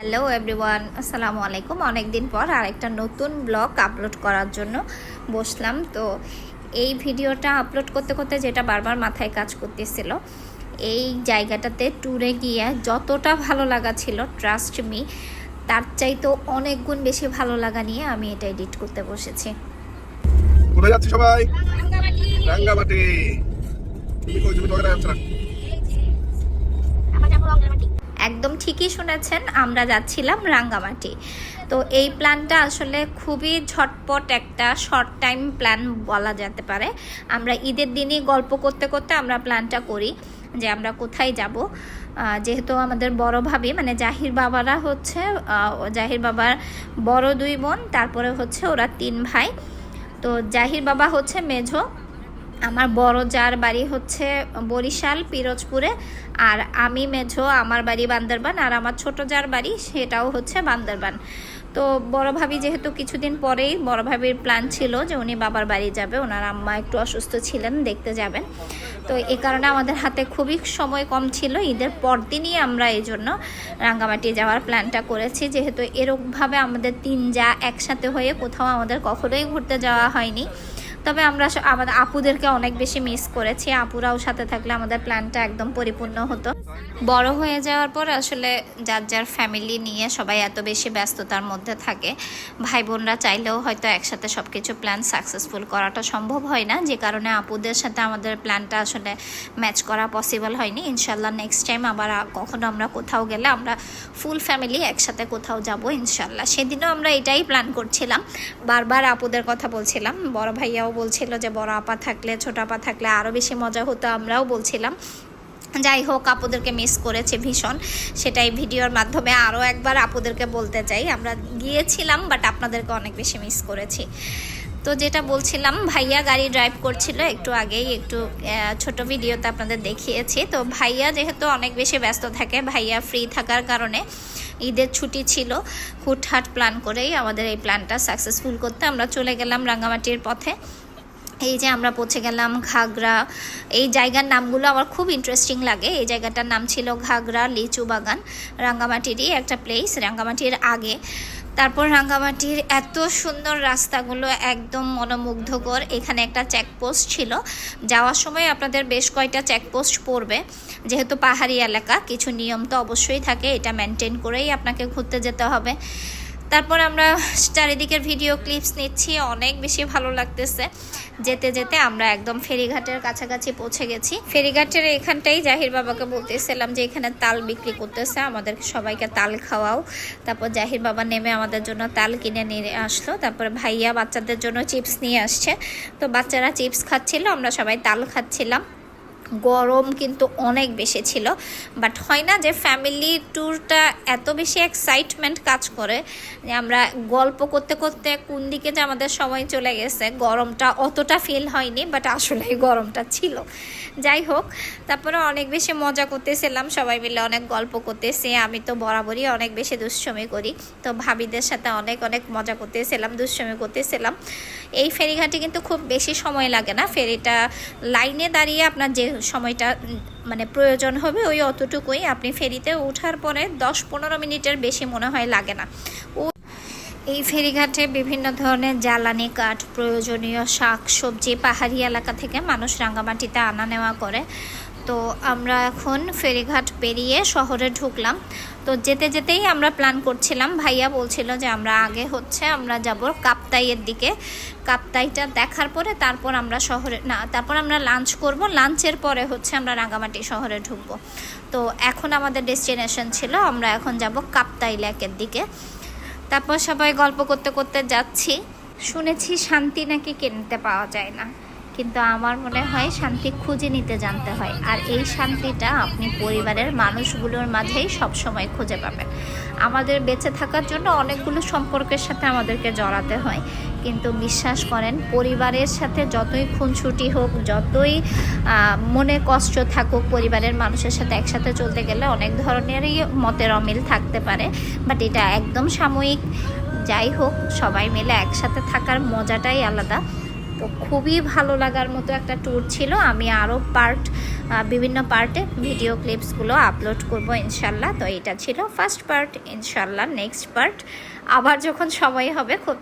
Hello everyone, আসসালামু আলাইকুম। অনেক দিন পর আরেকটা নতুন ব্লগ আপলোড করার জন্য বসলাম। তো এই ভিডিওটা আপলোড করতে করতে যেটা বারবার মাথায় কাজ করতেছিল, এই জায়গাটাতে ট্যুরে গিয়ে যতটা ভালো লাগা ছিল, ট্রাস্ট মি, তার চাইতেও অনেক গুণ বেশি ভালো লাগা নিয়ে আমি এটা এডিট করতে বসেছি। কোথায় যাচ্ছি সবাই? রাঙ্গামাটি। তুমি কই? তুমি তো ওখানে যাচ্ছ না। একদম ঠিকই শুনেছেন, আমরা যাচ্ছিলাম রাঙ্গামাটি। তো এই প্ল্যানটা আসলে খুবই ঝটপট একটা শর্ট টাইম প্ল্যান বলা যেতে পারে। আমরা ঈদের দিনই গল্প করতে করতে আমরা প্ল্যানটা করি যে আমরা কোথায় যাব। যেহেতু আমাদের বড় ভাবি মানে জাহির বাবারা হচ্ছে জাহির বাবার বড় দুই বোন, তারপরে হচ্ছে ওরা 3 ভাই। তো জাহির বাবা হচ্ছে মেঝো, আমার বড় যার বাড়ি হচ্ছে বরিশাল পিরোজপুরে, আর আমি মেঝো, আমার বাড়ি বান্দরবান, আর আমার ছোট যার বাড়ি সেটাও হচ্ছে বান্দরবান। তো বড় ভাবি যেহেতু কিছুদিন পরেই বড় ভাবির প্ল্যান ছিল যে উনি বাবার বাড়ি যাবে, ওনার আম্মা একটু অসুস্থ ছিলেন, দেখতে যাবেন। তো এই কারণে আমাদের হাতে খুবই সময় কম ছিল। ঈদের পরদিনই আমরা এই জন্য রাঙ্গামাটি যাওয়ার প্ল্যানটা করেছি, যেহেতু এরকমভাবে আমাদের 3 যা একসাথে হয়ে কোথাও আমাদের কখনোই ঘুরতে যাওয়া হয়নি। তবে আমরা আমাদের আপুদেরকে অনেক বেশি মিস করেছি। আপুরাও সাথে থাকলে আমাদের প্ল্যানটা একদম পরিপূর্ণ হতো। বড় হয়ে যাওয়ার পর আসলে যার যার ফ্যামিলি নিয়ে সবাই এত বেশি ব্যস্ততার মধ্যে থাকে, ভাই বোনরা চাইলেও হয়তো একসাথে সব কিছু প্ল্যান সাকসেসফুল করাটা সম্ভব হয় না, যে কারণে আপুদের সাথে আমাদের প্ল্যানটা আসলে ম্যাচ করা পসিবল হয়নি। ইনশাল্লাহ নেক্সট টাইম আবার কখনো আমরা কোথাও গেলে আমরা ফুল ফ্যামিলি একসাথে কোথাও যাব ইনশাল্লাহ। সেদিনও আমরা এটাই প্ল্যান করছিলাম, বারবার আপুদের কথা বলছিলাম। বড় ভাইয়াও বলছিল যে বড় আপা থাকলে, ছোট আপা থাকলে আরও বেশি মজা হতো, আমরাও বলছিলাম। যাই হোক, আপুদেরকে মিস করেছে ভীষণ, সেটাই ভিডিওর মাধ্যমে আরও একবার আপুদেরকে বলতে চাই। আমরা গিয়েছিলাম বাট আপনাদেরকে অনেক বেশি মিস করেছি। তো যেটা বলছিলাম, ভাইয়া গাড়ি ড্রাইভ করছিল একটু আগেই, একটু ছোট ভিডিওতে আপনাদের দেখিয়েছি। তো ভাইয়া যেহেতু অনেক বেশি ব্যস্ত থাকে, ভাইয়া ফ্রি থাকার কারণে ঈদের ছুটি ছিল, হুটহাট প্ল্যান করেই আমাদের এই প্ল্যানটা সাকসেসফুল করতে আমরা চলে গেলাম রাঙ্গামাটির পথে। এই যে আমরা পৌঁছে গেলাম ঘাগরা। এই জায়গার নামগুলো আমার খুব ইন্টারেস্টিং লাগে। এই জায়গাটার নাম ছিল ঘাগরা লিচু বাগান, রাঙ্গামাটিরই একটা প্লেস, রাঙ্গামাটির আগে। তারপর রাঙ্গামাটির এত সুন্দর রাস্তাগুলো একদম মনোমুগ্ধকর। এখানে একটা চেকপোস্ট ছিল, যাওয়ার সময় আপনাদের বেশ কয়টা চেকপোস্ট পড়বে, যেহেতু পাহাড়ি এলাকা কিছু নিয়ম তো অবশ্যই থাকে, এটা মেনটেন করেই আপনাকে ঘুরতে যেতে হবে। তারপর আমরা চারিদিকের ভিডিও ক্লিপস নিচ্ছি, অনেক বেশি ভালো লাগতেছে। যেতে যেতে আমরা একদম ফেরিঘাটের কাছাকাছি পৌঁছে গেছি। ফেরিঘাটের এখানটাই জাহির বাবাকে বলতেছিলাম যে এখানে তাল বিক্রি করতেছে, আমাদের সবাইকে তাল খাওয়াও। তারপর জাহির বাবা নেমে আমাদের জন্য তাল কিনে নিয়ে আসলো। তারপর ভাইয়া বাচ্চাদের জন্য চিপস নিয়ে আসছে। তো বাচ্চারা চিপস খাচ্ছিল, আমরা সবাই তাল খাচ্ছিলাম। গরম কিন্তু অনেক বেশি ছিল, বাট হয় না যে ফ্যামিলি ট্যুরটা এত বেশি এক্সাইটমেন্ট কাজ করে যে আমরা গল্প করতে করতে কোন দিকে যে আমাদের সময় চলে গেছে, গরমটা অতটা ফিল হয়নি, বাট আসলে গরমটা ছিল। যাই হোক, তারপরে অনেক বেশি মজা করতেছিলাম, সবাই মিলে অনেক গল্প করতেছি। আমি তো বরাবরই অনেক বেশি দুষ্টুমি করি, তো ভাবিদের সাথে অনেক অনেক মজা করতেছিলাম, দুষ্টুমি করতেছিলাম। এই ফেরিঘাটে কিন্তু খুব বেশি সময় লাগে না, ফেরিটা লাইনে দাঁড়িয়ে আপনার যে সময়টা মানে প্রয়োজন হবে ওই অতটুকুই। আপনি ফেরিতে ওঠার পরে 10-15 মিনিটের বেশি মনে হয় লাগে না। এই ফেরিঘাটে বিভিন্ন ধরনের জ্বালানি কাঠ, প্রয়োজনীয় শাক সবজি পাহাড়ি এলাকা থেকে মানুষ রাঙ্গামাটিতে আনা নেওয়া করে। তো আমরা এখন ফেরিঘাট পেরিয়ে শহরে ঢুকলাম। তো যেতে যেতেই আমরা প্ল্যান করছিলাম, ভাইয়া বলছিল যে আমরা আগে হচ্ছে আমরা যাব কাপ্তাইয়ের দিকে, কাপ্তাইটা দেখার পরে তারপর আমরা শহরে না, তারপর আমরা লাঞ্চ করব, লাঞ্চের পরে হচ্ছে আমরা রাঙ্গামাটি শহরে ঢুকবো। তো এখন আমাদের ডেস্টিনেশন ছিল আমরা এখন যাব কাপ্তাই লেকের দিকে। তারপর সবাই গল্প করতে করতে যাচ্ছি। শুনেছি শান্তি নাকি কিনতে পাওয়া যায় না, কিন্তু আমার মনে হয় শান্তি খুঁজে নিতে জানতে হয়। আর এই শান্তিটা আপনি পরিবারের মানুষগুলোর মাঝেই সবসময় খুঁজে পাবেন। আমাদের বেঁচে থাকার জন্য অনেকগুলো সম্পর্কের সাথে আমাদেরকে জড়াতে হয়, কিন্তু বিশ্বাস করেন পরিবারের সাথে যতই খুনছুটি হোক, যতই মনে কষ্ট থাকুক, পরিবারের মানুষের সাথে একসাথে চলতে গেলে অনেক ধরনেরই মতের অমিল থাকতে পারে, বাট এটা একদম সাময়িক। যাই হোক, সবাই মিলে একসাথে থাকার মজাটাই আলাদা। তো খুবই ভালো লাগার মতো একটা ট্যুর ছিল। আমি আরও বিভিন্ন পার্টে ভিডিও ক্লিপসগুলো আপলোড করব ইনশাল্লাহ। তো এটা ছিল ফার্স্ট পার্ট, ইনশাল্লাহ নেক্সট পার্ট আবার যখন সময় হবে খুব